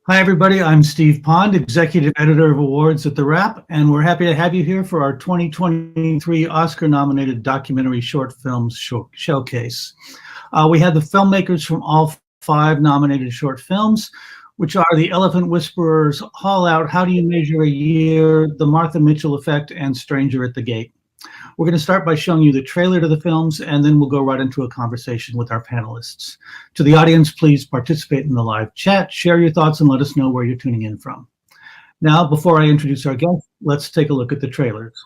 Hi, everybody. I'm Steve Pond, Executive Editor of Awards at TheWrap, and we're happy to have you here for our 2023 Oscar-nominated documentary short films showcase. We had the filmmakers from all 5 nominated short films, which are The Elephant Whisperers, Haulout, How Do You Measure a Year, The Martha Mitchell Effect, and Stranger at the Gate. We're going to start by showing you the trailer to the films, and then we'll go right into a conversation with our panelists. To the audience, please participate in the live chat, share your thoughts, and let us know where you're tuning in from. Now, before I introduce our guests, let's take a look at the trailers.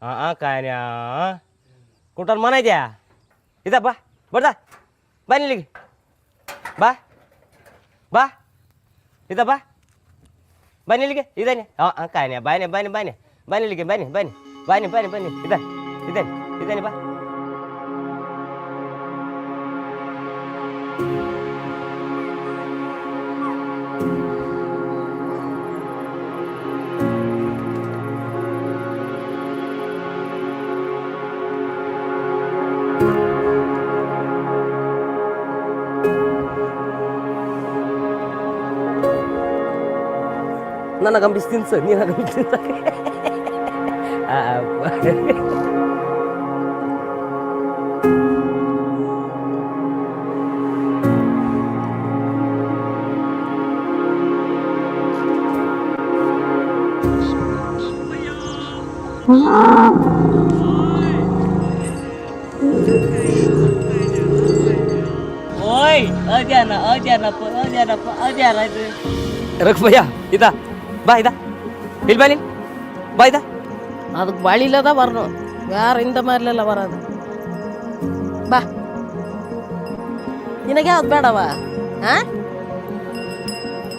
Kayaknya kutan mana aja? Kita bah, berta, bani lagi, bah, kita bah, bani lagi, kita ni, kayaknya bani lagi, bani, kita ni bah. Nana gambis tinsa, ni nana gambis tinsa. Oi, ajar itu. Rakbaya, ita. ಬಾ ಇದ ಇಲ್ಲಿ ಬಾ ನೀನು ಬಾ ಇದ ಅದಕ್ಕೆ ಬಳಿಲದ burn ಯಾರು ಇಂದ ಮಾರ್ಲೆಲ್ಲ ಬರೋದು ಬಾ ನಿನಗೆ ಯಾವ್ದು ಬೇಡವ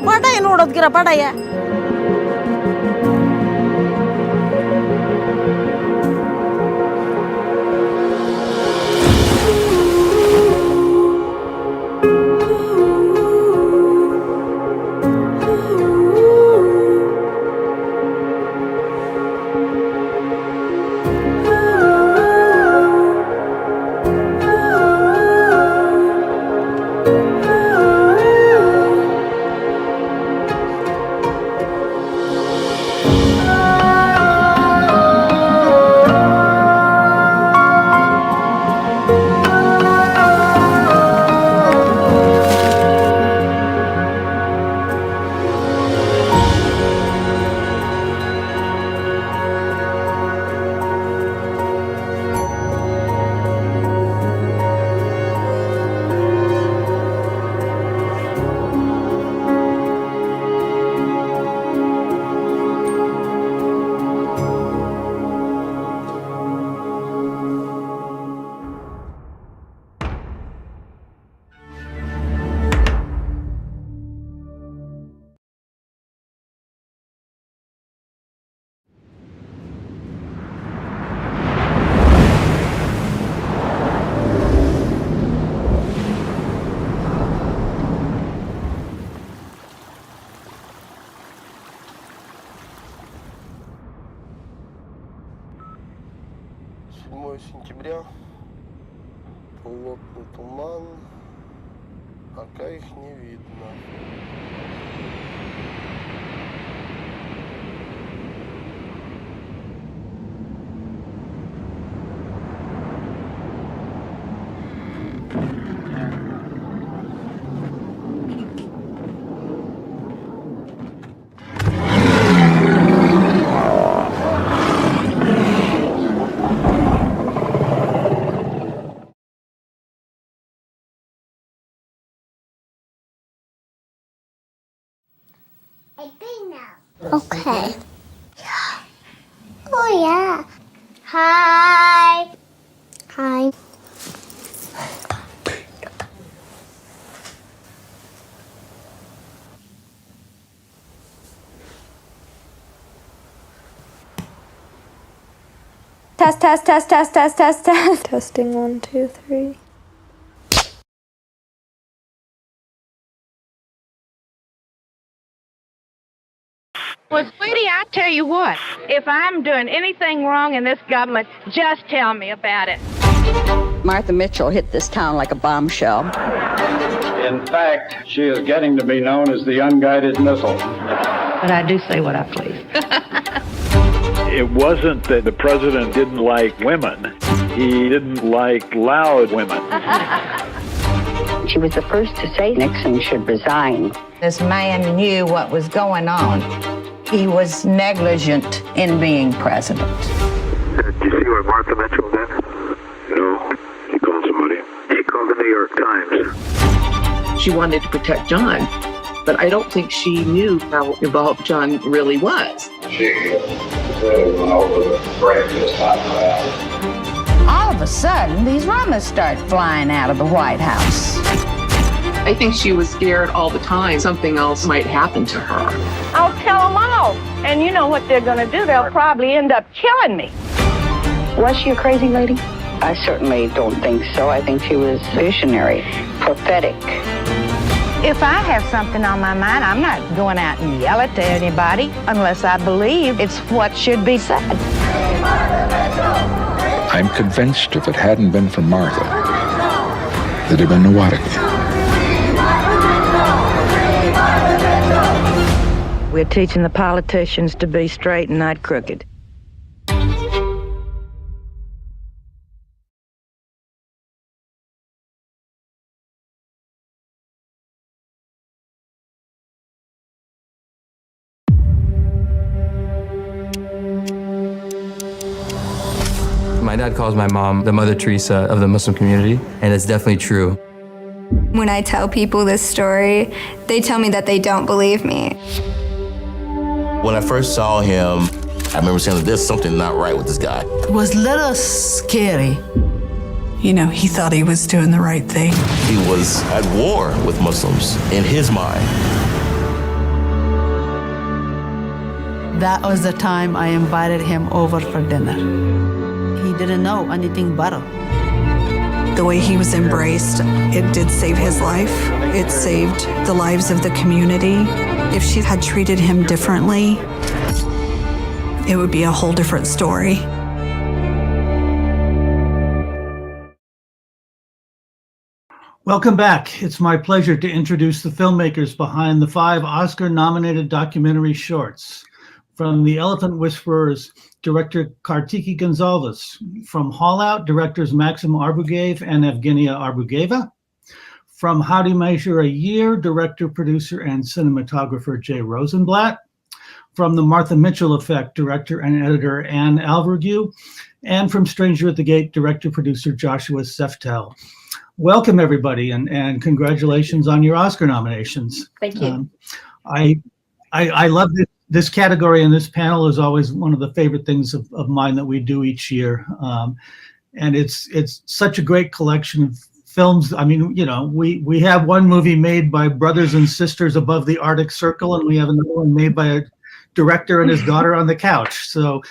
ಪಟಾಯ ನೋಡೋದ್ಕಿರ ಪಟಾಯ Сентября, плотный туман, пока их не видно. Okay. Yeah. Oh, yeah. Hi. Hi. Test. Testing 1, 2, 3. Well, sweetie, I tell you what, if I'm doing anything wrong in this government, just tell me about it. Martha Mitchell hit this town like a bombshell. In fact, she is getting to be known as the unguided missile. But I do say what I please. It wasn't that the president didn't like women. He didn't like loud women. She was the first to say Nixon should resign. This man knew what was going on. He was negligent in being president. Did you see what Martha Mitchell did? No. She called somebody. She called the New York Times. She wanted to protect John, but I don't think she knew how involved John really was. She went over the break this time around. All of a sudden, these rumors start flying out of the White House. I think she was scared all the time something else might happen to her. I'll tell them all. And you know what they're going to do? They'll probably end up killing me. Was she a crazy lady? I certainly don't think so. I think she was visionary, prophetic. If I have something on my mind, I'm not going out and yell it to anybody unless I believe it's what should be said. I'm convinced if it hadn't been for Martha, there'd have been no Watergate. We're teaching the politicians to be straight and not crooked. My dad calls my mom the Mother Teresa of the Muslim community, and it's definitely true. When I tell people this story, they tell me that they don't believe me. When I first saw him, I remember saying, there's something not right with this guy. It was a little scary. You know, he thought he was doing the right thing. He was at war with Muslims in his mind. That was the time I invited him over for dinner. He didn't know anything better. The way he was embraced, it did save his life. It saved the lives of the community. If she had treated him differently, it would be a whole different story. Welcome back. It's my pleasure to introduce the filmmakers behind the 5 Oscar-nominated documentary shorts. From The Elephant Whisperers, director Kartiki Gonsalves. From Haulout, directors Maxim Arbugaev and Evgenia Arbugaeva. From How to Measure a Year, director, producer, and cinematographer Jay Rosenblatt. From The Martha Mitchell Effect, director and editor Anne Alvergue. And from Stranger at the Gate, director, producer Joshua Seftel. Welcome, everybody, and congratulations on your Oscar nominations. Thank you. I love this category, and this panel is always one of the favorite things of mine that we do each year. And it's such a great collection of films. I mean, you know, we have one movie made by brothers and sisters above the Arctic Circle, and we have another one made by a director and his daughter on the couch. So,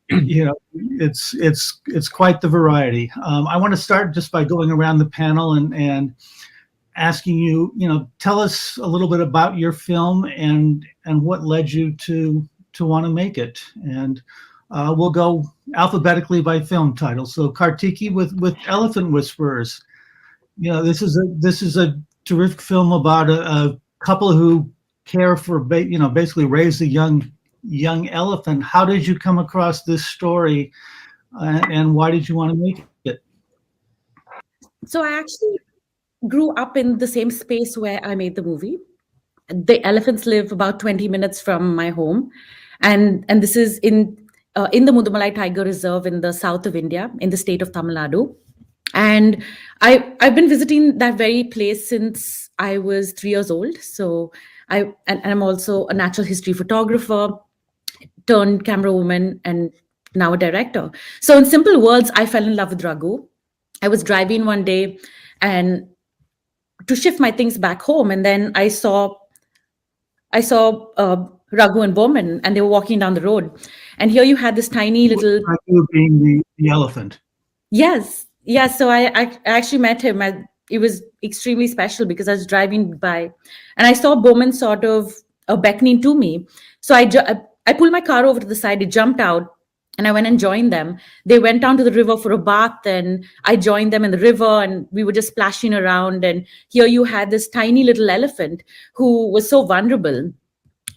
you know, it's quite the variety. I want to start just by going around the panel and asking you, you know, tell us a little bit about your film and what led you to want to make it. And we'll go alphabetically by film title. So Kartiki with Elephant Whisperers. You know, this is a terrific film about a couple who care for basically raise a young elephant. How did you come across this story, and why did you want to make it? So I actually grew up in the same space where I made the movie. The elephants live about 20 minutes from my home, and this is in the Mudumalai Tiger Reserve in the south of India, in the state of Tamil Nadu. And I've been visiting that very place since I was 3 years old. So I'm also a natural history photographer, turned camera woman, and now a director. So in simple words, I fell in love with Raghu. I was driving one day and to shift my things back home, and then I saw Raghu and Bowman, and they were walking down the road. And here you had this tiny little Raghu being the elephant. Yes. So I actually met him. It was extremely special because I was driving by, and I saw Bowman sort of beckoning to me. So I pulled my car over to the side. It jumped out, And I went and joined them. They went down to the river for a bath, and I joined them in the river, and we were just splashing around. And here you had this tiny little elephant who was so vulnerable.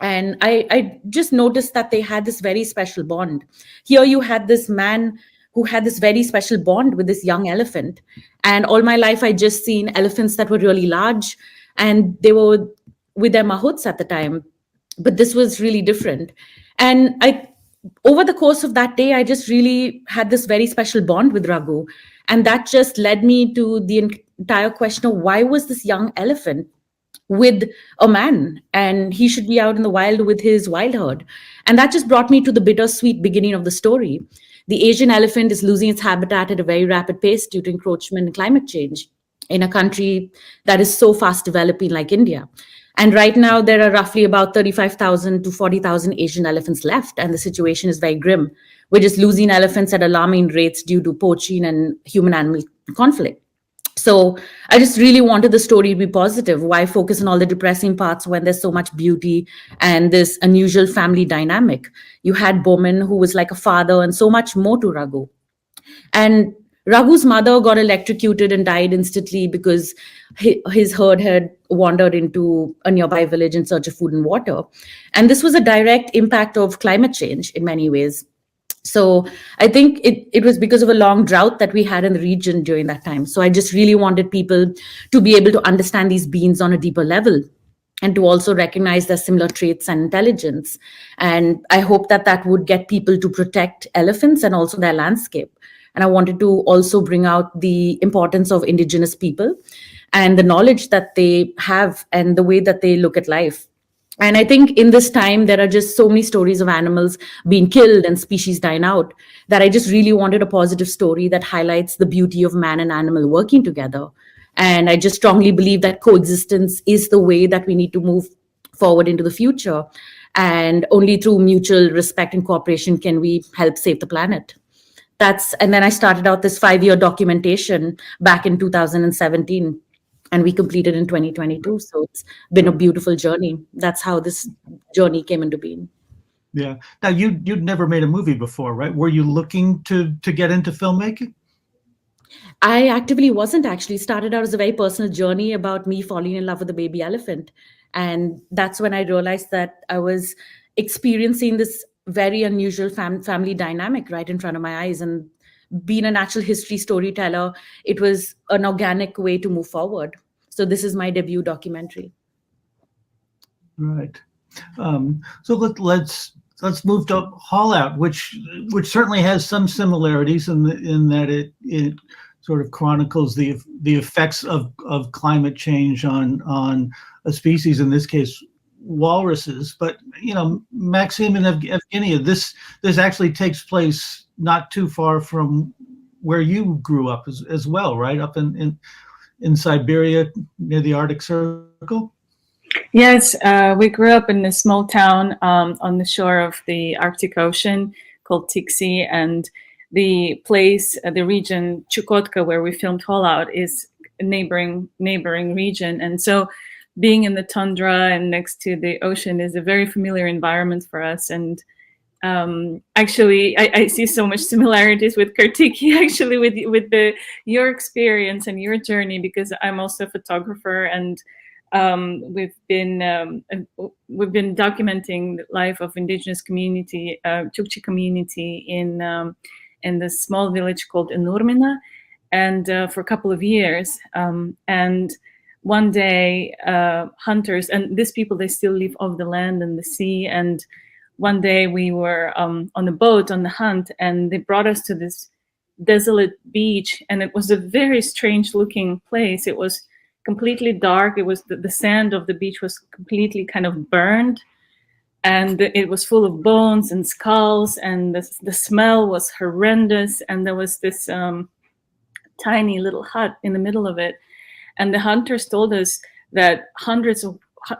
And I just noticed that they had this very special bond. Here you had this man who had this very special bond with this young elephant. And all my life, I just seen elephants that were really large, and they were with their mahouts at the time. But this was really different. And over the course of that day, I just really had this very special bond with Raghu. And that just led me to the entire question of why was this young elephant with a man, and he should be out in the wild with his wild herd. And that just brought me to the bittersweet beginning of the story. The Asian elephant is losing its habitat at a very rapid pace due to encroachment and climate change in a country that is so fast developing like India. And right now, there are roughly about 35,000 to 40,000 Asian elephants left, and the situation is very grim. We're just losing elephants at alarming rates due to poaching and human-animal conflict. So I just really wanted the story to be positive. Why focus on all the depressing parts when there's so much beauty and this unusual family dynamic? You had Bowman, who was like a father, and so much more to Raghu. And Raghu's mother got electrocuted and died instantly because his herd had wandered into a nearby village in search of food and water. And this was a direct impact of climate change in many ways. So I think it was because of a long drought that we had in the region during that time. So I just really wanted people to be able to understand these beings on a deeper level and to also recognize their similar traits and intelligence. And I hope that that would get people to protect elephants and also their landscape. And I wanted to also bring out the importance of indigenous people and the knowledge that they have and the way that they look at life. And I think in this time, there are just so many stories of animals being killed and species dying out that I just really wanted a positive story that highlights the beauty of man and animal working together. And I just strongly believe that coexistence is the way that we need to move forward into the future. And only through mutual respect and cooperation can we help save the planet. And then I started out this 5-year documentation back in 2017. And we completed in 2022. So it's been a beautiful journey. That's how this journey came into being. Yeah. Now, you'd never made a movie before, right? Were you looking to get into filmmaking? I actively wasn't actually. Started out as a very personal journey about me falling in love with a baby elephant. And that's when I realized that I was experiencing this very unusual family dynamic right in front of my eyes. And being a natural history storyteller, it was an organic way to move forward. So this is my debut documentary. Right. So let's move to Haulout, which certainly has some similarities in that it sort of chronicles the effects of climate change on a species, in this case walruses. But Maxim and Evgenia, this actually takes place not too far from where you grew up as well, right? Up in Siberia near the Arctic Circle. Yes, we grew up in a small town on the shore of the Arctic Ocean called Tiksi, and the place, the region Chukotka, where we filmed Haulout, is a neighboring region. And so being in the tundra and next to the ocean is a very familiar environment for us. And actually, I see so much similarities with Kartiki, actually, with your experience and your journey, because I'm also a photographer, and we've been documenting the life of indigenous community, Chukchi community in this small village called Enurmina, and for a couple of years. And one day, hunters, and these people, they still live off the land and the sea. And one day we were on a boat on the hunt, and they brought us to this desolate beach, and it was a very strange looking place. It was completely dark. It was the sand of the beach was completely kind of burned, and it was full of bones and skulls, and the smell was horrendous. And there was this tiny little hut in the middle of it. And the hunters told us that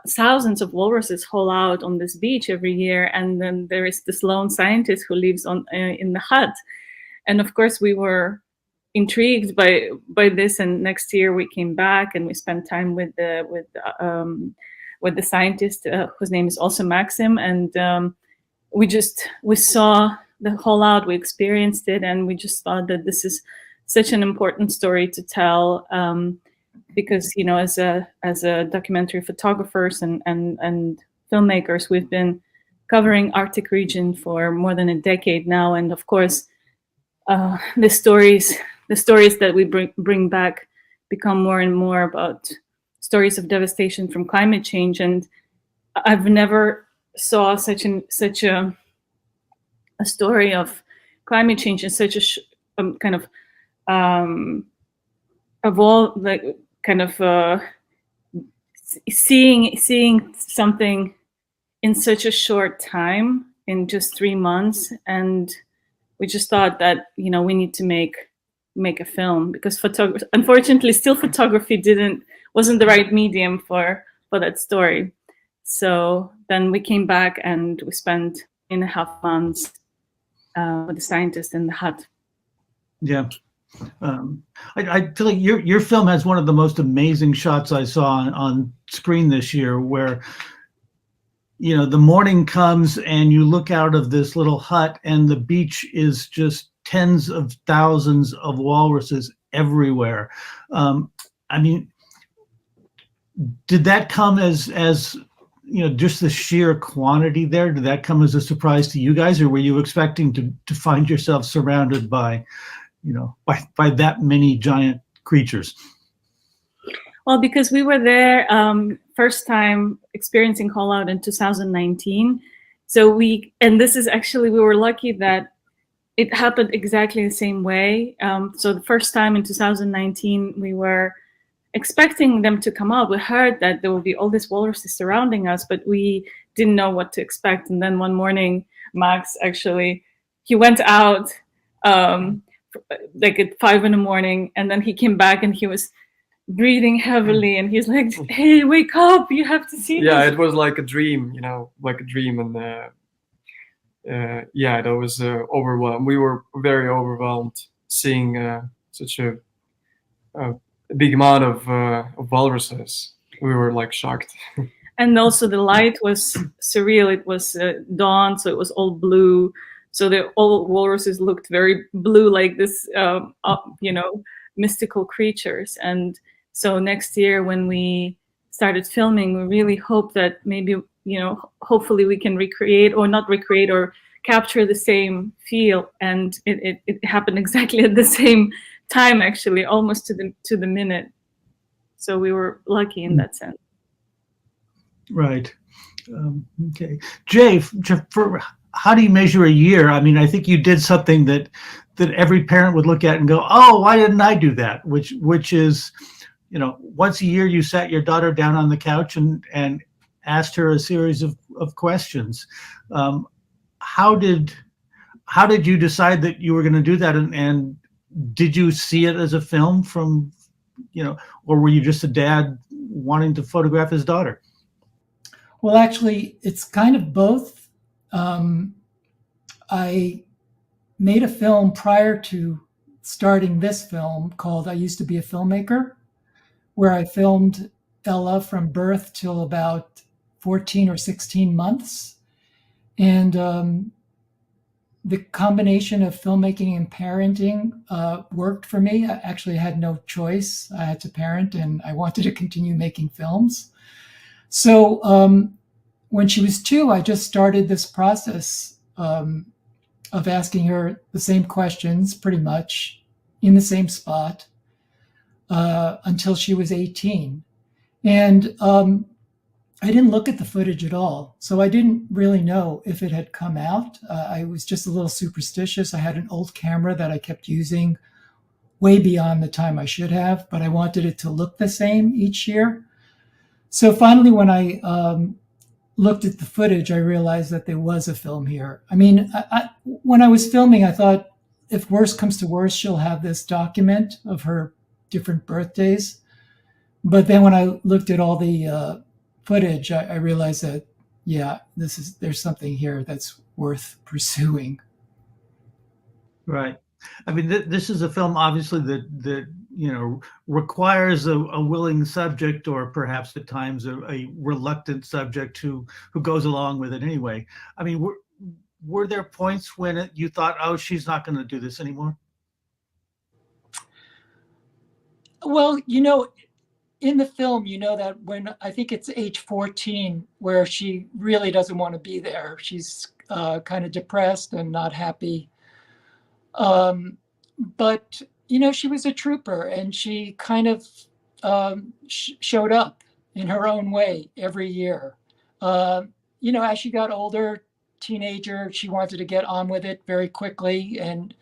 thousands of walruses haul out on this beach every year, and then there is this lone scientist who lives in the hut. And of course, we were intrigued by this. And next year we came back and we spent time with the scientist whose name is also Maxim. And we saw the Haulout. We experienced it, and we just thought that this is such an important story to tell, because as a documentary photographers and filmmakers, we've been covering Arctic region for more than a decade now, and of course, the stories that we bring back become more and more about stories of devastation from climate change. And I've never saw such a story of climate change in such a kind of evolve, like kind of seeing something in such a short time, in just 3 months. And we just thought that we need to make a film, because unfortunately still photography wasn't the right medium for that story. So then we came back and we spent 1.5 months with the scientists in the hut. Yeah. I feel like your film has one of the most amazing shots I saw on screen this year, where the morning comes and you look out of this little hut and the beach is just tens of thousands of walruses everywhere. I mean, did that come as just the sheer quantity there? Did that come as a surprise to you guys, or were you expecting to find yourself surrounded by by that many giant creatures? Well, because we were there first time experiencing Haulout in 2019. So this is actually, we were lucky that it happened exactly the same way. So the first time in 2019, we were expecting them to come out. We heard that there will be all these walruses surrounding us, but we didn't know what to expect. And then one morning, Max actually, he went out like at 5 a.m, and then he came back and he was breathing heavily, and he's like, "Hey, wake up! You have to see Yeah, this." it was like a dream, like a dream, and yeah, that was overwhelmed. We were very overwhelmed seeing such a big amount of walruses. We were like shocked. And also the light was surreal. It was dawn, so it was all blue. So all walruses looked very blue, like this, mystical creatures. And so next year when we started filming, we really hope that maybe, hopefully we can recreate, or not recreate, or capture the same feel. And it happened exactly at the same time, actually, almost to the minute. So we were lucky in that sense. Right. Okay. Jay, how do you measure a year? I mean, I think you did something that every parent would look at and go, "Oh, why didn't I do that?" Which is, once a year you sat your daughter down on the couch and asked her a series of questions. How did you decide that you were going to do that? And did you see it as a film from, or were you just a dad wanting to photograph his daughter? Well, actually, it's kind of both. I made a film prior to starting this film called I Used to Be a Filmmaker, where I filmed Ella from birth till about 14 or 16 months. And the combination of filmmaking and parenting worked for me. I actually had no choice. I had to parent, and I wanted to continue making films. So when she was 2, I just started this process of asking her the same questions, pretty much in the same spot, until she was 18. And I didn't look at the footage at all. So I didn't really know if it had come out. I was just a little superstitious. I had an old camera that I kept using way beyond the time I should have, but I wanted it to look the same each year. So finally, when I looked at the footage, I realized that there was a film here. I mean, when I was filming, I thought, if worse comes to worse, she'll have this document of her different birthdays. But then when I looked at all the footage, I realized that, yeah, there's something here that's worth pursuing. Right. I mean, this is a film, obviously, that requires a willing subject, or perhaps at times a reluctant subject who goes along with it anyway. I mean, were there points when you thought, oh, she's not going to do this anymore? Well, in the film, that when I think it's age 14, where she really doesn't want to be there. She's kind of depressed and not happy. But, she was a trooper, and she kind of showed up in her own way every year. As she got older, teenager, she wanted to get on with it very quickly. And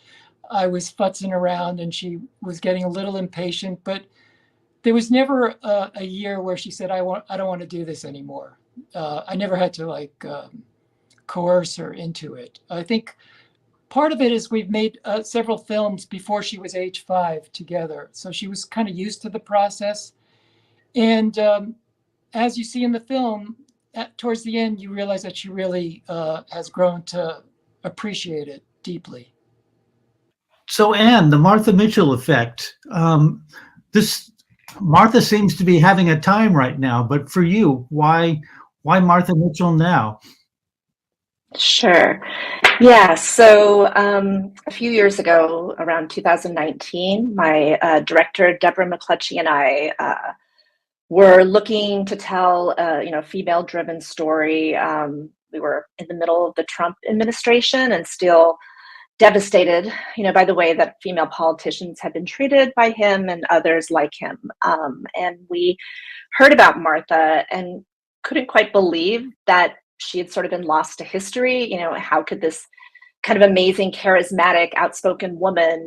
I was futzing around, and she was getting a little impatient, but there was never a year where she said, I don't want to do this anymore. I never had to coerce her into it. I think part of it is we've made several films before she was age 5 together. So she was kind of used to the process. And as you see in the film, towards the end, you realize that she really has grown to appreciate it deeply. So, Anne, the Martha Mitchell effect. Martha seems to be having a time right now, but for you, why Martha Mitchell now? Sure. Yeah. So a few years ago, around 2019, my director, Deborah McClutchy, and I were looking to tell a female-driven story. We were in the middle of the Trump administration and still devastated, by the way that female politicians had been treated by him and others like him. And we heard about Martha and couldn't quite believe that she had sort of been lost to history. How could this kind of amazing, charismatic, outspoken woman,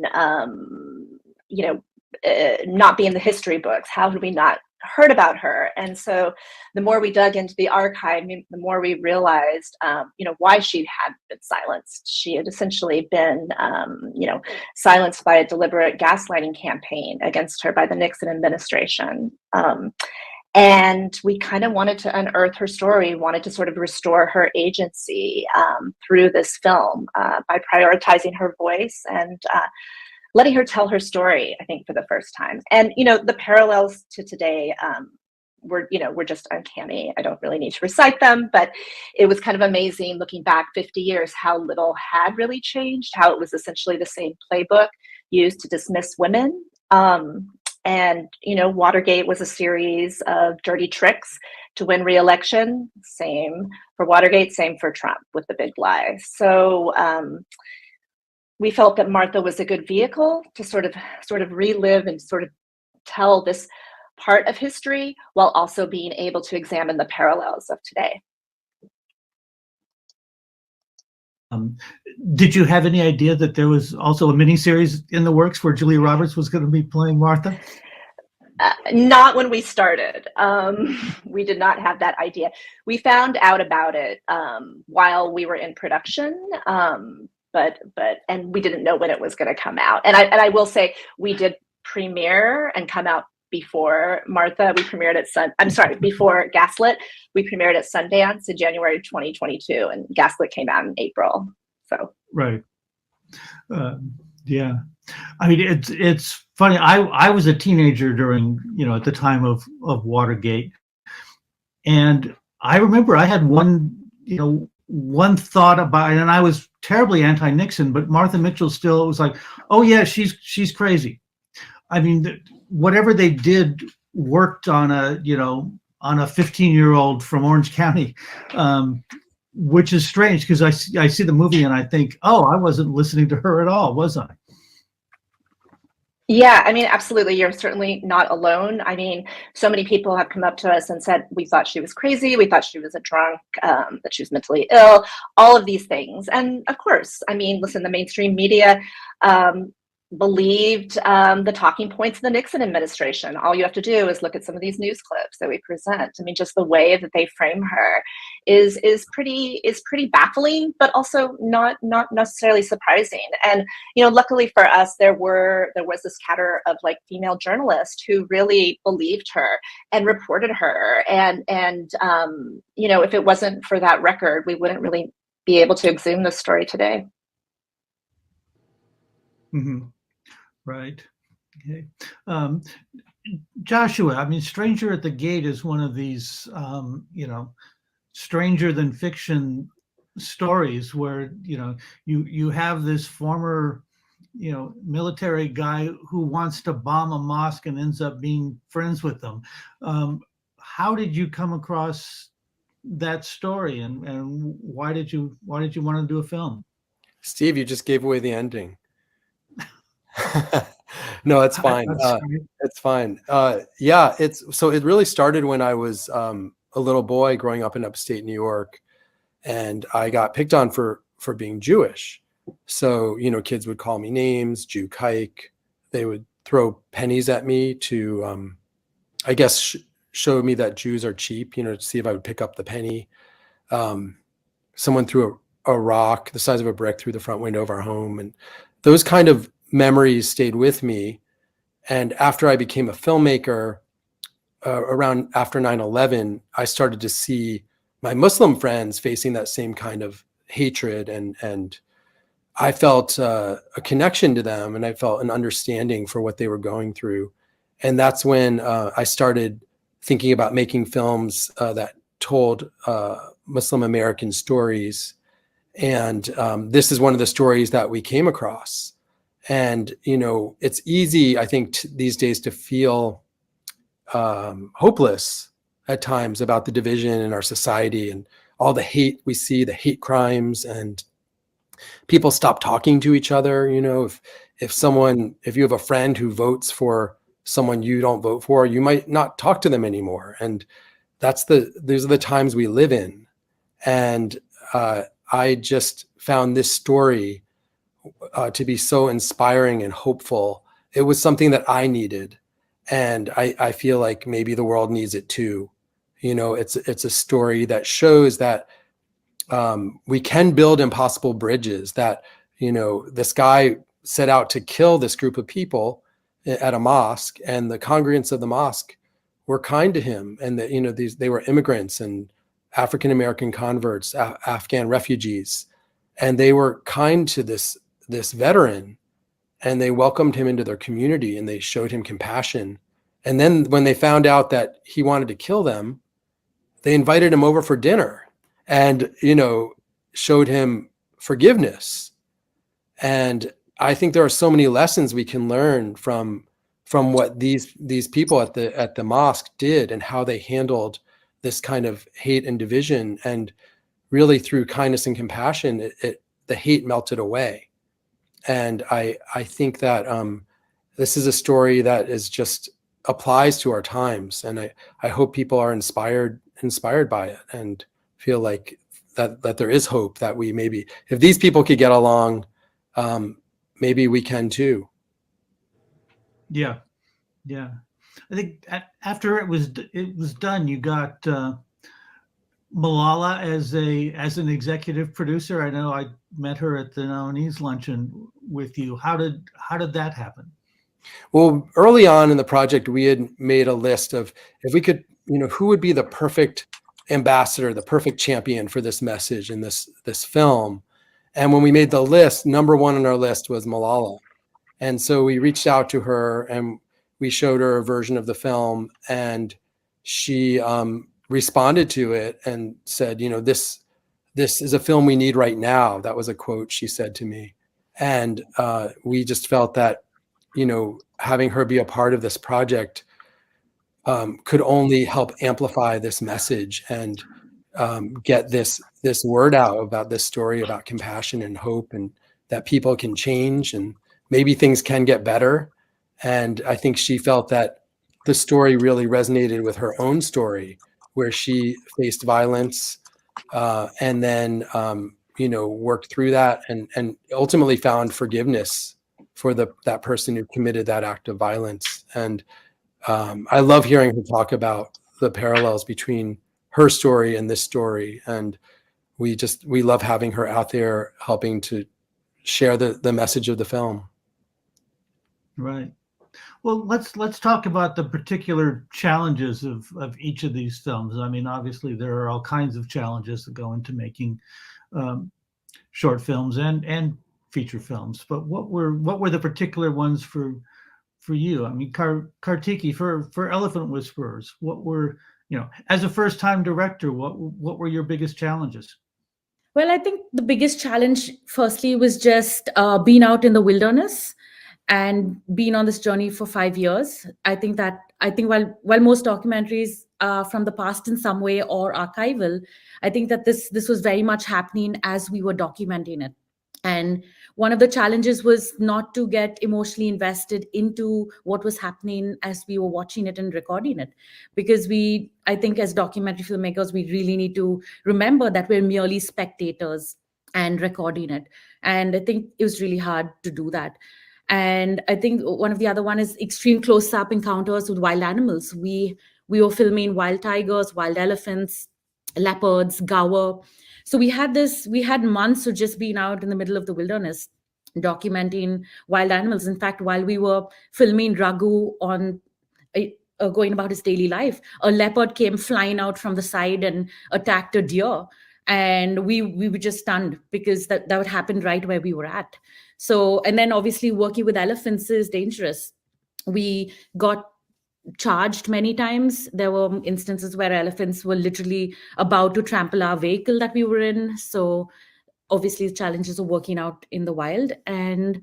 not be in the history books? How had we not heard about her? And so the more we dug into the archive, the more we realized, why she had been silenced. She had essentially been, silenced by a deliberate gaslighting campaign against her by the Nixon administration. And we kind of wanted to unearth her story, wanted to sort of restore her agency through this film by prioritizing her voice and letting her tell her story, I think, for the first time. And, the parallels to today were just uncanny. I don't really need to recite them, but it was kind of amazing looking back 50 years, how little had really changed, how it was essentially the same playbook used to dismiss women. And, Watergate was a series of dirty tricks to win re-election. Same for Watergate, same for Trump with the big lie. So we felt that Martha was a good vehicle to sort of relive and sort of tell this part of history while also being able to examine the parallels of today. Did you have any idea that there was also a miniseries in the works where Julia Roberts was going to be playing Martha? Not when we started. We did not have that idea. We found out about it while we were in production, but we didn't know when it was going to come out. And I will say we did premiere and come out before Martha. We premiered at before Gaslit. We premiered at Sundance in January 2022, and Gaslit came out in April. So right, yeah. I mean, it's funny. I was a teenager during at the time of Watergate, and I remember I had one thought about it, and I was terribly anti-Nixon, but Martha Mitchell still was like, oh yeah, she's crazy. I mean, whatever they did worked on a 15-year-old from Orange County, which is strange because I see the movie and I think, oh, I wasn't listening to her at all, was I? Yeah, I mean, absolutely. You're certainly not alone. I mean, so many people have come up to us and said, we thought she was crazy. We thought she was a drunk, that she was mentally ill, all of these things. And of course, I mean, listen, the mainstream media believed the talking points of the Nixon administration. All you have to do is look at some of these news clips that we present. I mean, just the way that they frame her is pretty baffling, but also not necessarily surprising. And luckily for us, there was this catter of female journalists who really believed her and reported her. And if it wasn't for that record, we wouldn't really be able to exhume this story today. Mm-hmm. Right. Okay. Joshua, I mean, Stranger at the Gate is one of these, stranger than fiction stories where, you have this former, military guy who wants to bomb a mosque and ends up being friends with them. How did you come across that story, and why did you want to do a film? Steve, you just gave away the ending. No, it's fine. It's fine. Yeah, it really started when I was a little boy growing up in upstate New York, and I got picked on for being Jewish. So, kids would call me names, Jew kike. They would throw pennies at me to, I guess, show me that Jews are cheap, to see if I would pick up the penny. Someone threw a rock the size of a brick through the front window of our home. And those kind of memories stayed with me. And after I became a filmmaker, around after 9/11, I started to see my Muslim friends facing that same kind of hatred, and I felt a connection to them, and I felt an understanding for what they were going through. And that's when I started thinking about making films that told Muslim American stories. And this is one of the stories that we came across. And, it's easy, I think, these days to feel hopeless at times about the division in our society and all the hate we see, the hate crimes, and people stop talking to each other. If you have a friend who votes for someone you don't vote for, you might not talk to them anymore. And these are the times we live in. And I just found this story to be so inspiring and hopeful. It was something that I needed. And I feel like maybe the world needs it too. It's a story that shows that we can build impossible bridges, that, this guy set out to kill this group of people at a mosque, and the congregants of the mosque were kind to him. And that, they were immigrants and African-American converts, Afghan refugees, and they were kind to this veteran, and they welcomed him into their community, and they showed him compassion. And then when they found out that he wanted to kill them, they invited him over for dinner and, showed him forgiveness. And I think there are so many lessons we can learn from what these people at the mosque did, and how they handled this kind of hate and division. And really, through kindness and compassion, the hate melted away. And I think that this is a story that is just applies to our times. And I hope people are inspired by it and feel like that there is hope, that we maybe, if these people could get along, maybe we can too. Yeah. I think after it was done, you got Malala as an executive producer. I know I met her at the Noanese luncheon with you. How did that happen? Well, early on in the project, we had made a list of, if we could, who would be the perfect ambassador, the perfect champion for this message in this film. And when we made the list, number one on our list was Malala. And so we reached out to her and we showed her a version of the film, and she responded to it and said, this is a film we need right now. That was a quote she said to me. And we just felt that, having her be a part of this project could only help amplify this message and get this word out about this story about compassion and hope, and that people can change and maybe things can get better. And I think she felt that the story really resonated with her own story, where she faced violence and then, worked through that and ultimately found forgiveness for that person who committed that act of violence. And I love hearing her talk about the parallels between her story and this story. And we love having her out there helping to share the message of the film. Right. Well, let's talk about the particular challenges of each of these films. I mean, obviously there are all kinds of challenges that go into making short films and feature films. But what were the particular ones for you? I mean, Kartiki, for Elephant Whisperers, what were, as a first-time director, what were your biggest challenges? Well, I think the biggest challenge, firstly, was just being out in the wilderness and being on this journey for 5 years. I think while most documentaries are from the past in some way or archival, I think that this was very much happening as we were documenting it. And one of the challenges was not to get emotionally invested into what was happening as we were watching it and recording it, because I think as documentary filmmakers, we really need to remember that we're merely spectators and recording it. And I think it was really hard to do that. And I think one of the other one is extreme close-up encounters with wild animals. We were filming wild tigers, wild elephants, leopards, gaur. So we had months of just being out in the middle of the wilderness documenting wild animals. In fact, while we were filming Raghu on going about his daily life, a leopard came flying out from the side and attacked a deer, and we were just stunned because that would happen right where we were at. So, and then obviously working with elephants is dangerous. We got charged many times. There were instances where elephants were literally about to trample our vehicle that we were in. So obviously the challenges of working out in the wild. And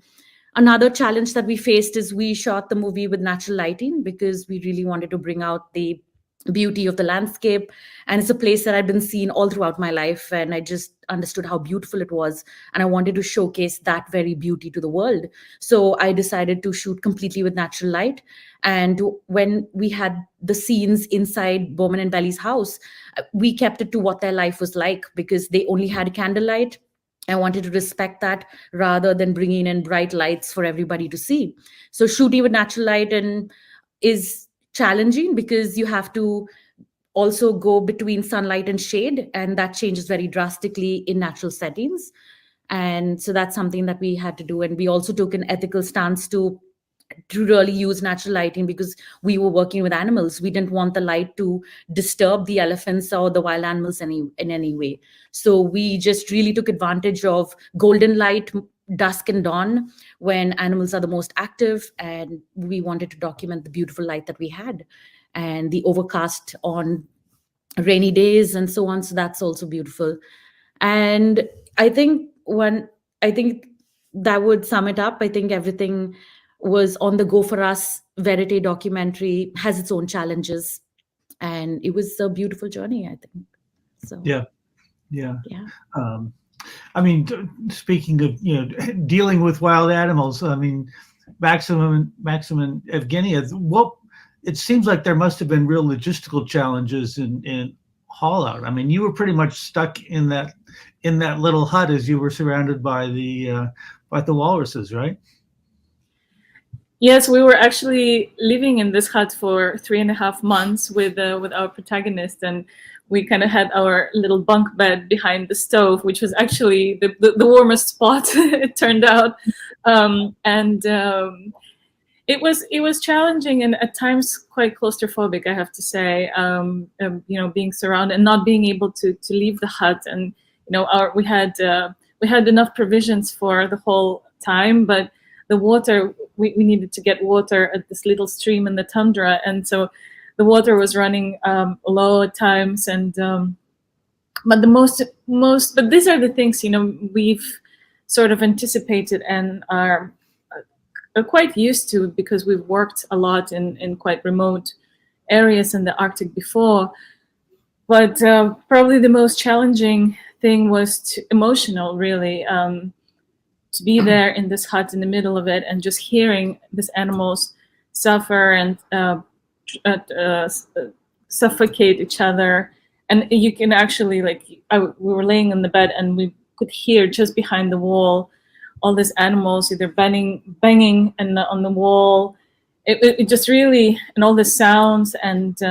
another challenge that we faced is we shot the movie with natural lighting because we really wanted to bring out the beauty of the landscape. And it's a place that I've been seeing all throughout my life, and I just understood how beautiful it was, and I wanted to showcase that very beauty to the world. So I decided to shoot completely with natural light. And when we had the scenes inside Bowman and Belly's house, we kept it to what their life was like, because they only had candlelight. I wanted to respect that rather than bringing in bright lights for everybody to see. So shooting with natural light is challenging because you have to also go between sunlight and shade, and that changes very drastically in natural settings. And so that's something that we had to do. And we also took an ethical stance to really use natural lighting because we were working with animals. We didn't want the light to disturb the elephants or the wild animals in any way. So we just really took advantage of golden light, dusk and dawn, when animals are the most active, and we wanted to document the beautiful light that we had, and the overcast on rainy days and so on. So that's also beautiful. And I think that would sum it up. I think everything was on the go for us. Verite documentary has its own challenges, and it was a beautiful journey, I think. So yeah. I mean, speaking of dealing with wild animals, I mean, Maxim and Evgenia, it seems like there must have been real logistical challenges in Haulout. I mean, you were pretty much stuck in that little hut as you were surrounded by the walruses, right? Yes, we were actually living in this hut for 3.5 months with our protagonist, and we kind of had our little bunk bed behind the stove, which was actually the warmest spot, it turned out. It was challenging and at times quite claustrophobic, I have to say. Being surrounded and not being able to leave the hut, and we had enough provisions for the whole time, but the water, we needed to get water at this little stream in the tundra, and so the water was running low at times. And but these are the things we've sort of anticipated and are quite used to, because we've worked a lot in quite remote areas in the Arctic before. But probably the most challenging thing was emotional, really. To be there in this hut in the middle of it and just hearing these animals suffer and suffocate each other. And you can actually, we were laying in the bed and we could hear just behind the wall all these animals either banging and on the wall. It just really, and all the sounds, and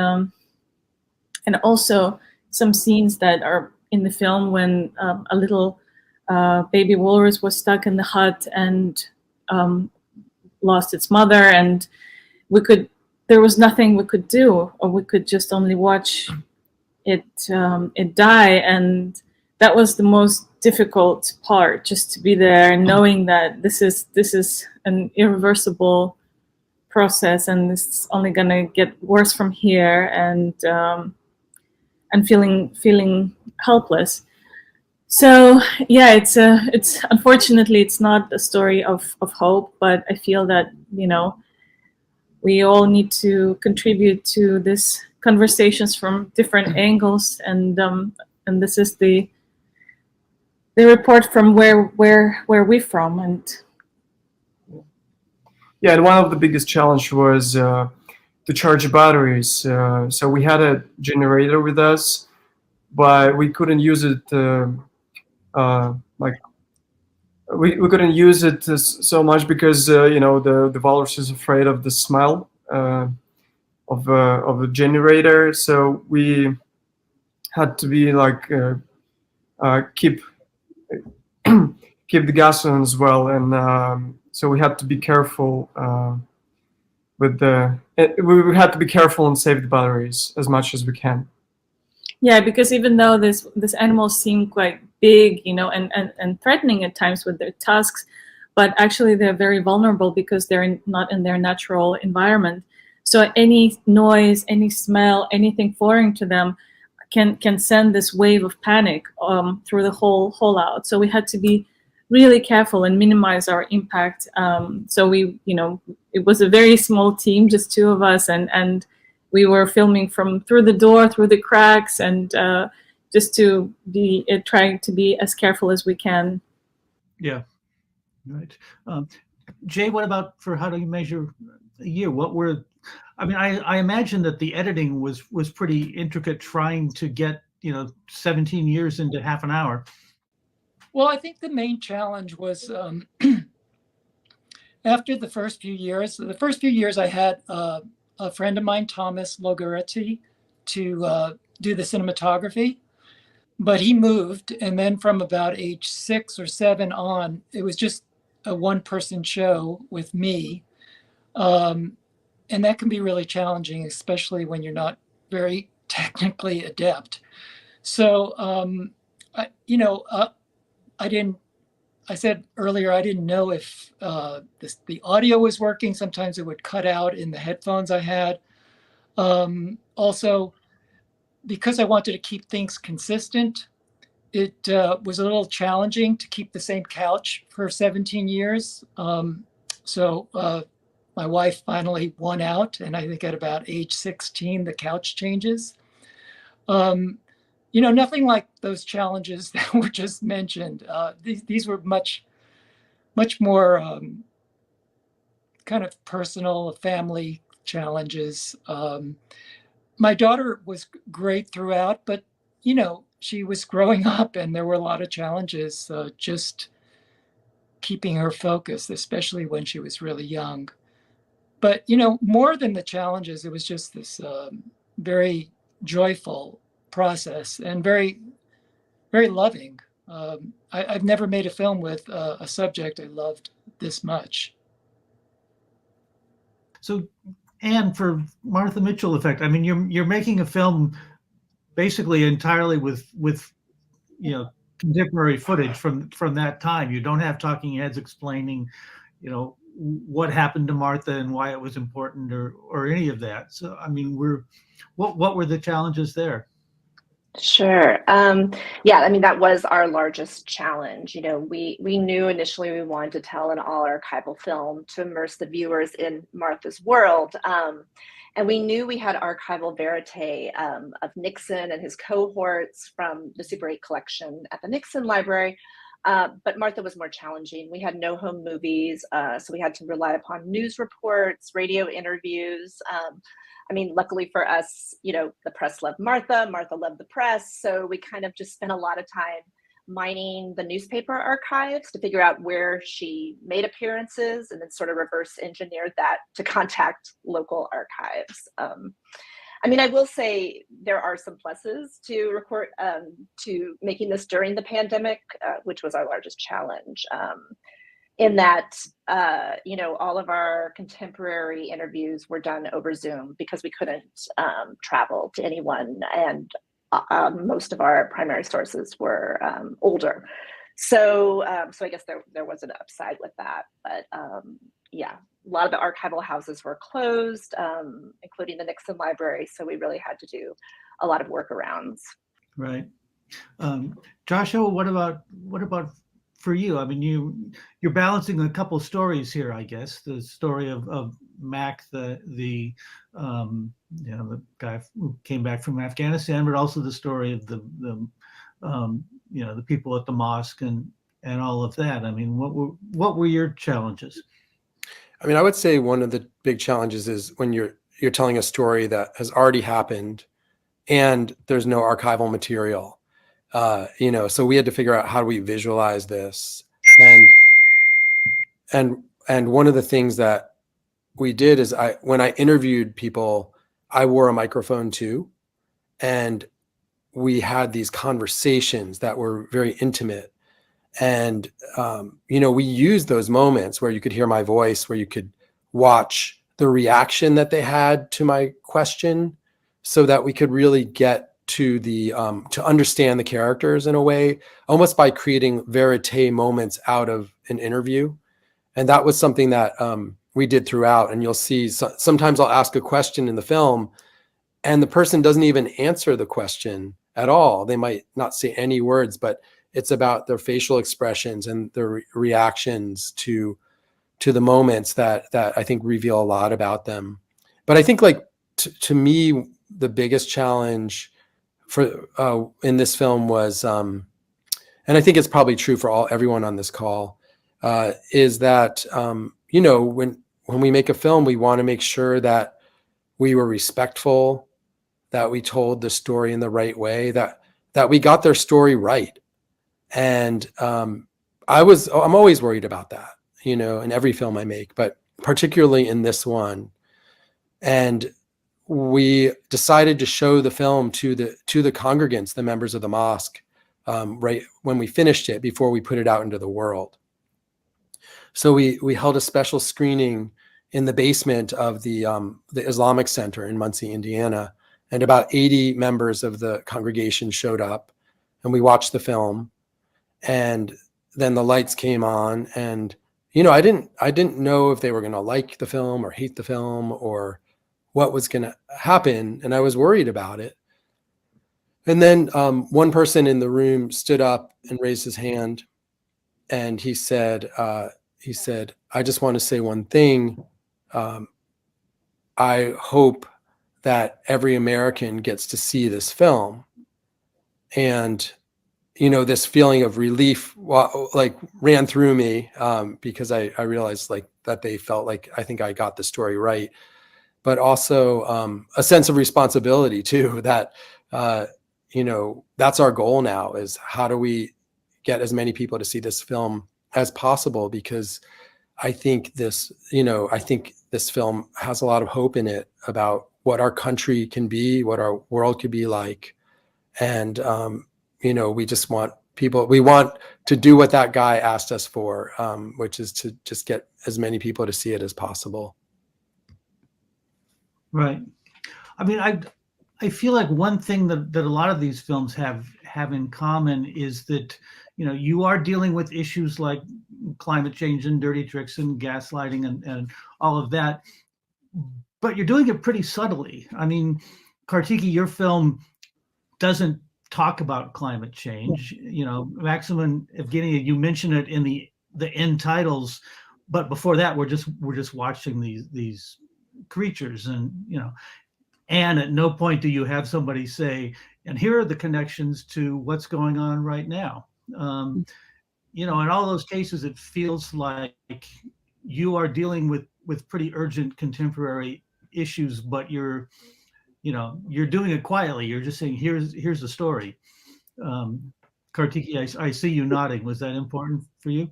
also some scenes that are in the film when a little baby walrus was stuck in the hut and lost its mother, and there was nothing we could do, or we could just only watch it die. And that was the most difficult part, just to be there and knowing that this is an irreversible process, and it's only gonna get worse from here, and feeling helpless. So yeah, it's unfortunately it's not a story of hope, but I feel that, you know, we all need to contribute to this conversations from different angles, and this is the report from where we're from. And Yeah, and one of the biggest challenge was to charge batteries. So we had a generator with us, but we couldn't use it like we couldn't use it so much because you know, the walrus is afraid of the smell of the generator. So we had to be like keep keep the gas on as well, and so we had to be careful with we had to be careful and save the batteries as much as we can. yeah, because even though this animals seem quite big, you know, and threatening at times with their tusks, but actually they're very vulnerable because they're not in their natural environment. So any noise, any smell, anything foreign to them can send this wave of panic through the whole Haulout. So we had to be really careful and minimize our impact. So we, you know, it was a very small team, just two of us, and we were filming from through the door, through the cracks, and just to be trying to be as careful as we can. Yeah, right. Jay, what about for how do you measure a year? What were, I mean, I imagine that the editing was pretty intricate, trying to get, you know, 17 years into half an hour. Well, I think the main challenge was after the first few years. The first few years, I had a friend of mine, Thomas Logaretti, to do the cinematography, but he moved, and then from about age 6 or 7 on, it was just a one-person show with me, and that can be really challenging, especially when you're not very technically adept. So, I didn't. I said earlier I didn't know if the audio was working. Sometimes it would cut out in the headphones I had. Also, because I wanted to keep things consistent, it was a little challenging to keep the same couch for 17 years. So my wife finally won out, and I think at about age 16, the couch changes. Nothing like those challenges that were just mentioned. These were much more kind of personal, family challenges. My daughter was great throughout, but she was growing up, and there were a lot of challenges just keeping her focused, especially when she was really young. But more than the challenges, it was just this very joyful process and very, very loving. I've never made a film with a subject I loved this much. So, Anne, for Martha Mitchell effect, I mean, you're making a film basically entirely with contemporary footage from that time. You don't have talking heads explaining, what happened to Martha and why it was important or any of that. So, I mean, what were the challenges there? Sure. Yeah, I mean, that was our largest challenge. We knew initially we wanted to tell an all archival film to immerse the viewers in Martha's world. And we knew we had archival verite of Nixon and his cohorts from the Super 8 collection at the Nixon Library. But Martha was more challenging. We had no home movies, so we had to rely upon news reports, radio interviews. I mean, luckily for us, the press loved Martha, Martha loved the press. So we kind of just spent a lot of time mining the newspaper archives to figure out where she made appearances, and then sort of reverse engineered that to contact local archives. I mean, I will say there are some pluses to to making this during the pandemic, which was our largest challenge. In that, all of our contemporary interviews were done over Zoom because we couldn't travel to anyone, and most of our primary sources were older. So I guess there was an upside with that. But yeah, a lot of the archival houses were closed, including the Nixon Library. So we really had to do a lot of workarounds. Right. Joshua, what about for you? I mean, you're balancing a couple stories here, I guess. The story of Mac, the guy who came back from Afghanistan, but also the story of the the people at the mosque and all of that. I mean, what were your challenges? I mean, I would say one of the big challenges is when you're telling a story that has already happened and there's no archival material. So we had to figure out how do we visualize this, and one of the things that we did is when I interviewed people, I wore a microphone too, and we had these conversations that were very intimate, and we used those moments where you could hear my voice, where you could watch the reaction that they had to my question, so that we could really get to to understand the characters in a way, almost by creating verite moments out of an interview. And that was something that we did throughout. And you'll see sometimes I'll ask a question in the film and the person doesn't even answer the question at all. They might not say any words, but it's about their facial expressions and their reactions to the moments that I think reveal a lot about them. But I think, like, to me, the biggest challenge for in this film was, and I think it's probably true for everyone on this call, is that when we make a film, we want to make sure that we were respectful, that we told the story in the right way, that we got their story right. And I'm always worried about that, in every film I make, but particularly in this one. And we decided to show the film to the congregants, the members of the mosque, right when we finished it, before we put it out into the world. So we held a special screening in the basement of the Islamic Center in Muncie, Indiana, and about 80 members of the congregation showed up, and we watched the film. And then the lights came on, and I didn't know if they were going to like the film or hate the film or what was going to happen, and I was worried about it. And then one person in the room stood up and raised his hand, and he said, "I just want to say one thing. I hope that every American gets to see this film." And this feeling of relief ran through me, because I realized that they felt like I think I got the story right, but also a sense of responsibility too, that that's our goal now, is how do we get as many people to see this film as possible, because I think this film has a lot of hope in it about what our country can be, what our world could be like. And we just want we want to do what that guy asked us for, which is to just get as many people to see it as possible. Right. I mean, I feel like one thing that a lot of these films have in common is that, you are dealing with issues like climate change and dirty tricks and gaslighting and all of that, but you're doing it pretty subtly. I mean, Kartiki, your film doesn't talk about climate change. Maxim and Evgenia, you mention it in the end titles, but before that, we're just watching these creatures, and and at no point do you have somebody say, and here are the connections to what's going on right now. In all those cases, it feels like you are dealing with pretty urgent contemporary issues, but you're doing it quietly. You're just saying, here's the story. Kartiki, I see you nodding. Was that important for you?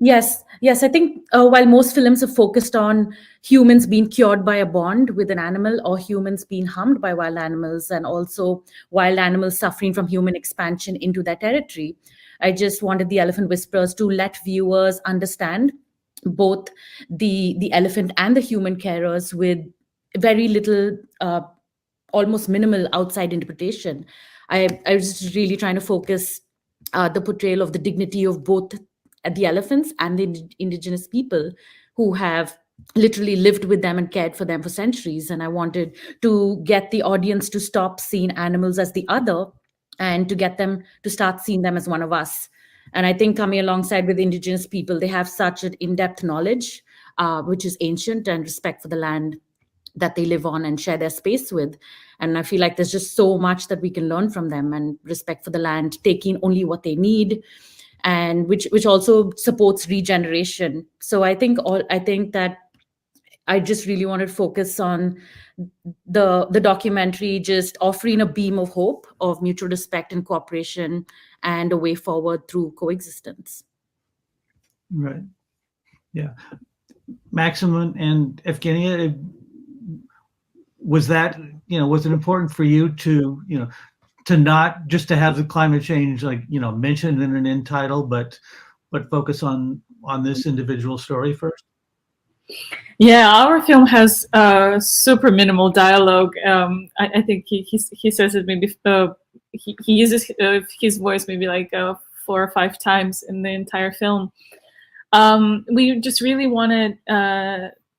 Yes. I think while most films are focused on humans being cured by a bond with an animal, or humans being harmed by wild animals, and also wild animals suffering from human expansion into their territory, I just wanted The Elephant Whisperers to let viewers understand both the elephant and the human carers with very little, almost minimal outside interpretation. I was just really trying to focus the portrayal of the dignity of both the elephants and the indigenous people who have literally lived with them and cared for them for centuries. And I wanted to get the audience to stop seeing animals as the other, and to get them to start seeing them as one of us. And I think coming alongside with Indigenous people, they have such an in-depth knowledge, which is ancient, and respect for the land that they live on and share their space with. And I feel like there's just so much that we can learn from them, and respect for the land, taking only what they need, and which also supports regeneration. So I think that I just really wanted to focus on the documentary just offering a beam of hope, of mutual respect and cooperation, and a way forward through coexistence. Right. Yeah. Maxim and Evgenia, was that, was it important for you to, to not just to have the climate change, mentioned in an end title, but focus on this individual story first? Yeah, our film has super minimal dialogue. I think he says it maybe he uses his voice maybe like 4 or 5 times in the entire film. We just really wanted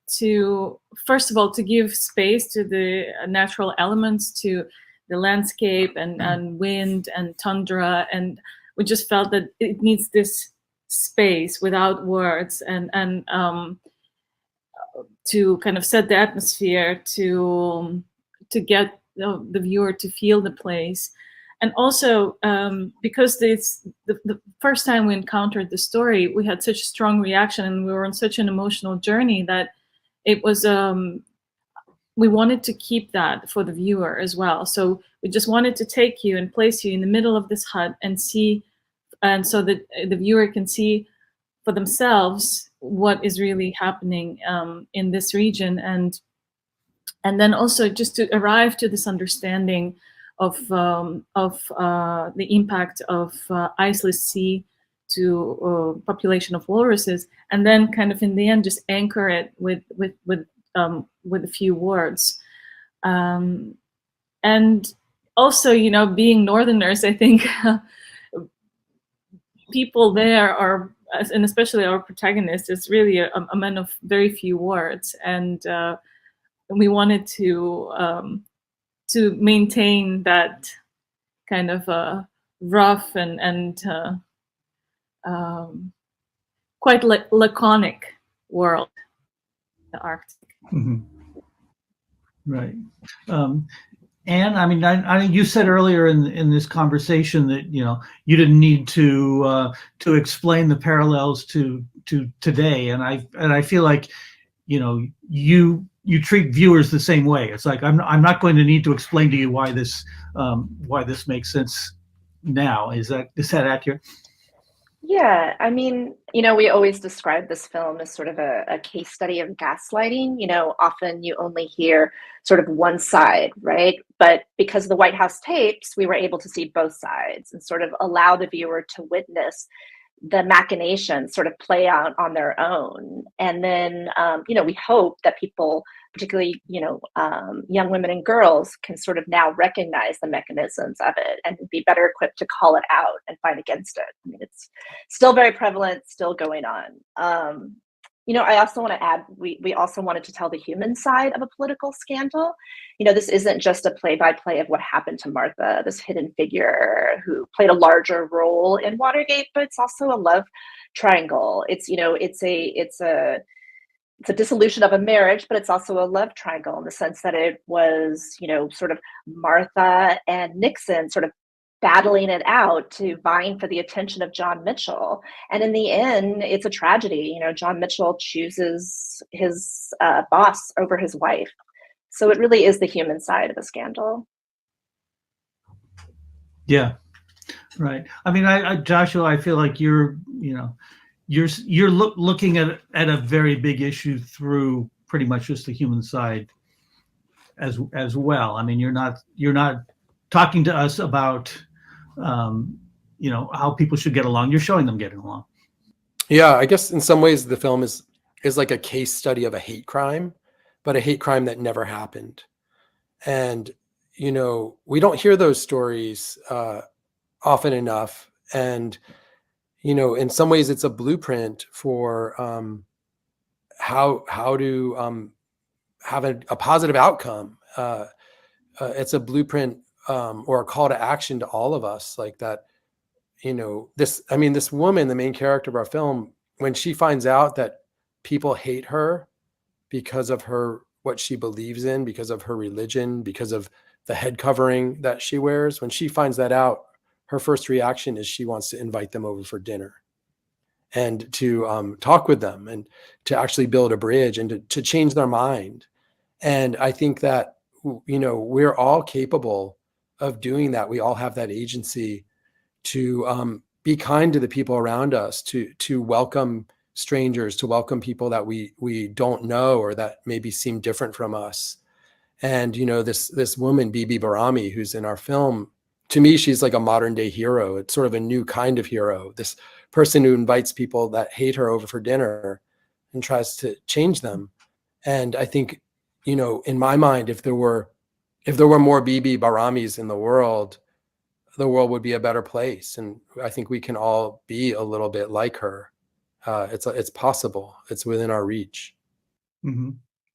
to, first of all, to give space to the natural elements, to the landscape and wind and tundra, and we just felt that it needs this space without words, and to kind of set the atmosphere, to get the viewer to feel the place. And also because it's the first time we encountered the story, we had such a strong reaction, and we were on such an emotional journey that it was we wanted to keep that for the viewer as well. So we just wanted to take you and place you in the middle of this hut and see, and so that the viewer can see for themselves what is really happening in this region, and then also just to arrive to this understanding of the impact of iceless sea to population of walruses, and then kind of in the end just anchor it with a few words. And also, being Northerners, I think people there are, and especially our protagonist, is really a man of very few words, and we wanted to maintain that kind of rough and quite laconic world, the Arctic. Mm-hmm. Right. Anne, I mean, I you said earlier in this conversation that you didn't need to explain the parallels to today, and I feel like you treat viewers the same way. It's like I'm not going to need to explain to you why this makes sense now. Is that accurate? Yeah, I mean, we always describe this film as sort of a case study of gaslighting. Often you only hear sort of one side, right? But because of the White House tapes, we were able to see both sides and sort of allow the viewer to witness the machinations sort of play out on their own. And then, we hope that people, particularly, young women and girls, can sort of now recognize the mechanisms of it and be better equipped to call it out and fight against it. I mean, it's still very prevalent, still going on. I also want to add, we also wanted to tell the human side of a political scandal. This isn't just a play-by-play of what happened to Martha, this hidden figure who played a larger role in Watergate, but it's also a love triangle. It's a dissolution of a marriage, but it's also a love triangle in the sense that it was, sort of Martha and Nixon sort of battling it out to vying for the attention of John Mitchell. And in the end, it's a tragedy. John Mitchell chooses his boss over his wife. So it really is the human side of a scandal. Yeah, right. I mean, Joshua, I feel like you're looking at a very big issue through pretty much just the human side as well. I mean, you're not talking to us about how people should get along. You're showing them getting along. Yeah, I guess in some ways the film is like a case study of a hate crime, but a hate crime that never happened. And we don't hear those stories often enough. And in some ways it's a blueprint for how to have a positive outcome. It's a blueprint or a call to action to all of us, like that, you know, this woman, the main character of our film, when she finds out that people hate her because of what she believes in, because of her religion, because of the head covering that she wears, when she finds that out, her first reaction is she wants to invite them over for dinner and to talk with them and to actually build a bridge and to change their mind. And I think that, you know, we're all capable of doing that. We all have that agency to be kind to the people around us, to welcome strangers, to welcome people that we don't know or that maybe seem different from us. And, you know, this woman, Bibi Barami, who's in our film, to me, she's like a modern day hero. It's sort of a new kind of hero. This person who invites people that hate her over for dinner and tries to change them. And I think, you know, in my mind, if there were more Bibi Baramis in the world would be a better place. And I think we can all be a little bit like her. It's possible. It's within our reach. Mm-hmm.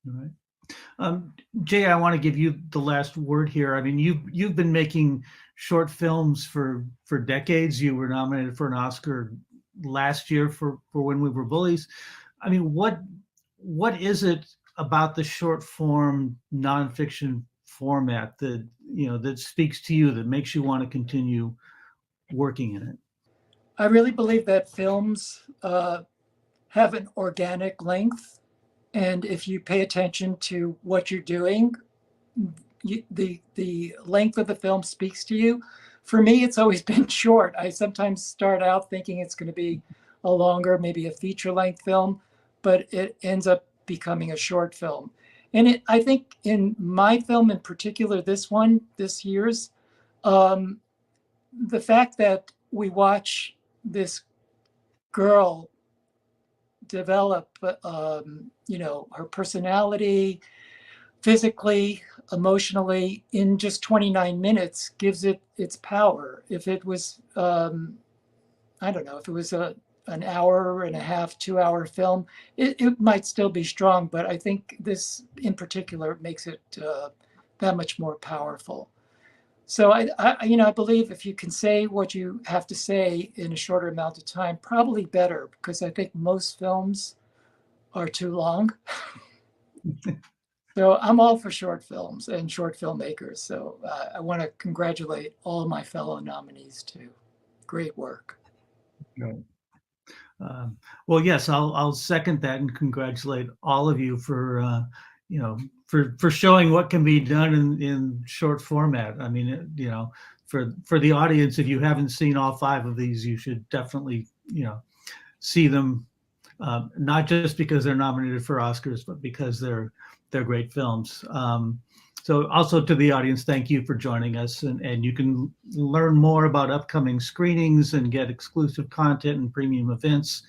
All right. Jay, I want to give you the last word here. I mean, you've been making short films for decades. You were nominated for an Oscar last year for When We Were Bullies. I mean, what is it about the short form nonfiction format that, you know, that speaks to you, that makes you want to continue working in it? I really believe that films have an organic length. And if you pay attention to what you're doing, the length of the film speaks to you. For me, it's always been short. I sometimes start out thinking it's going to be a longer, maybe a feature-length film, but it ends up becoming a short film. And I think in my film in particular, this year's, the fact that we watch this girl develop, you know, her personality, physically, emotionally, in just 29 minutes gives it its power. If it was, I don't know, if it was an hour and a half, 2-hour film, it might still be strong, but I think this in particular makes it that much more powerful. So I believe if you can say what you have to say in a shorter amount of time, probably better, because I think most films are too long. So I'm all for short films and short filmmakers. So I want to congratulate all my fellow nominees too. Great work. Right. Well, yes, I'll second that and congratulate all of you for you know, for showing what can be done in short format. I mean, you know, for the audience, if you haven't seen all 5 of these, you should definitely, you know, see them, not just because they're nominated for Oscars, but because they're great films. So also to the audience, thank you for joining us. And you can learn more about upcoming screenings and get exclusive content and premium events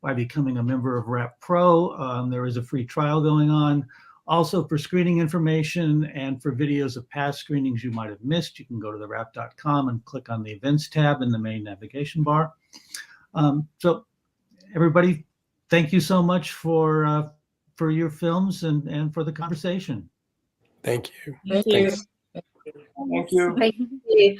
by becoming a member of Wrap Pro. There is a free trial going on. Also, for screening information and for videos of past screenings you might have missed, you can go to TheWrap.com and click on the events tab in the main navigation bar. So everybody, thank you so much for your films and for the conversation. Thank you. Thank you. Thank you. Thank you.